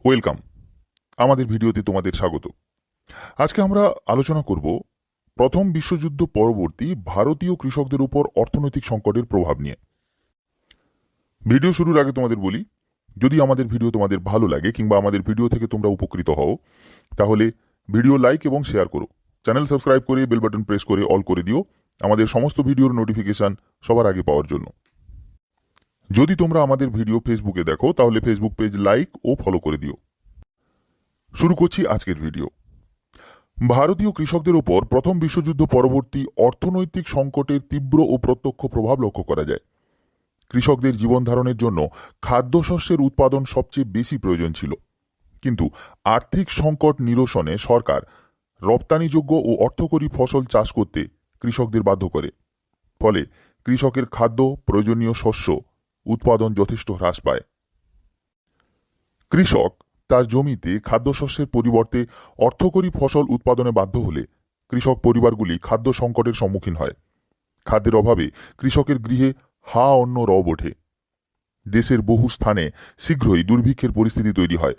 Welcome. আমাদের ভিডিওতে তোমাদের স্বাগত। আজকে আমরা আলোচনা করব প্রথম বিশ্বযুদ্ধ পরবর্তী ভারতীয় কৃষকদের উপর অর্থনৈতিক সংকটের প্রভাব নিয়ে। ভিডিও শুরুর আগে তোমাদের বলি, যদি আমাদের ভিডিও তোমাদের ভালো লাগে কিংবা আমাদের ভিডিও থেকে তোমরা উপকৃত হও, তাহলে ভিডিও লাইক এবং শেয়ার করো। চ্যানেল সাবস্ক্রাইব করে বেল বাটন প্রেস করে অল করে দিও আমাদের সমস্ত ভিডিওর নোটিফিকেশন সবার আগে পাওয়ার জন্য। যদি তোমরা আমাদের ভিডিও ফেসবুকে দেখো, তাহলে ফেসবুক পেজ লাইক ও ফলো করে দিও। শুরু করছি আজকের ভিডিও। ভারতীয় কৃষকদের উপর প্রথম বিশ্বযুদ্ধ পরবর্তী অর্থনৈতিক সংকটের তীব্র ও প্রত্যক্ষ প্রভাব লক্ষ্য করা যায়। কৃষকদের জীবন ধারণের জন্য খাদ্যশস্যের উৎপাদন সবচেয়ে বেশি প্রয়োজন ছিল, কিন্তু আর্থিক সংকট নিরসনে সরকার রপ্তানিযোগ্য ও অর্থকরী ফসল চাষ করতে কৃষকদের বাধ্য করে। ফলে কৃষকের খাদ্য প্রয়োজনীয় শস্য উৎপাদন যথেষ্ট হ্রাস পায়। কৃষক তার জমিতে খাদ্যশস্যের পরিবর্তে অর্থকরী ফসল উৎপাদনে বাধ্য হলে কৃষক পরিবারগুলি খাদ্য সংকটের সম্মুখীন হয়। খাদ্যের অভাবে কৃষকের গৃহে হা অন্ন রব ওঠে। দেশের বহু স্থানে শীঘ্রই দুর্ভিক্ষের পরিস্থিতি তৈরি হয়।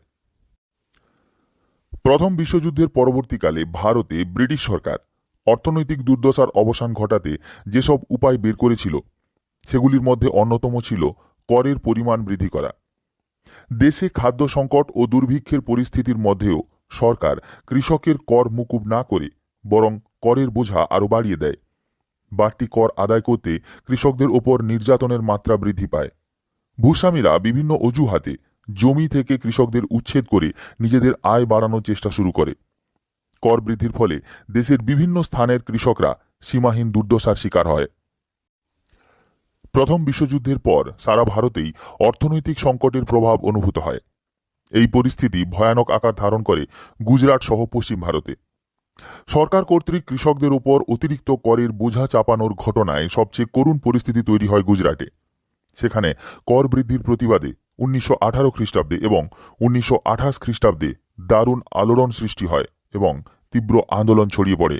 প্রথম বিশ্বযুদ্ধের পরবর্তীকালে ভারতে ব্রিটিশ সরকার অর্থনৈতিক দুর্দশার অবসান ঘটাতে যেসব উপায় বের করেছিল, সেগুলির মধ্যে অন্যতম ছিল করের পরিমাণ বৃদ্ধি করা। দেশে খাদ্য সংকট ও দুর্ভিক্ষের পরিস্থিতির মধ্যেও সরকার কৃষকের কর মুকুব না করে বরং করের বোঝা আরও বাড়িয়ে দেয়। বাড়তি কর আদায় করতে কৃষকদের ওপর নির্যাতনের মাত্রা বৃদ্ধি পায়। ভূস্বামীরা বিভিন্ন অজুহাতে জমি থেকে কৃষকদের উচ্ছেদ করে নিজেদের আয় বাড়ানোর চেষ্টা শুরু করে। কর বৃদ্ধির ফলে দেশের বিভিন্ন স্থানের কৃষকরা সীমাহীন দুর্দশার শিকার হয়। প্রথম বিশ্বযুদ্ধের পর সারা ভারতেই অর্থনৈতিক সংকটের প্রভাব অনুভূত হয়। এই পরিস্থিতি ভয়ানক আকার ধারণ করে গুজরাট সহ পশ্চিম ভারতে। সরকার কর্তৃক কৃষকদের উপর অতিরিক্ত করের বোঝা চাপানোর ঘটনায় সবচেয়ে করুণ পরিস্থিতি তৈরি হয় গুজরাটে। সেখানে কর বৃদ্ধির প্রতিবাদে 1918 খ্রিস্টাব্দে এবং 1928 খ্রিস্টাব্দে দারুণ আলোড়ন সৃষ্টি হয় এবং তীব্র আন্দোলন ছড়িয়ে পড়ে।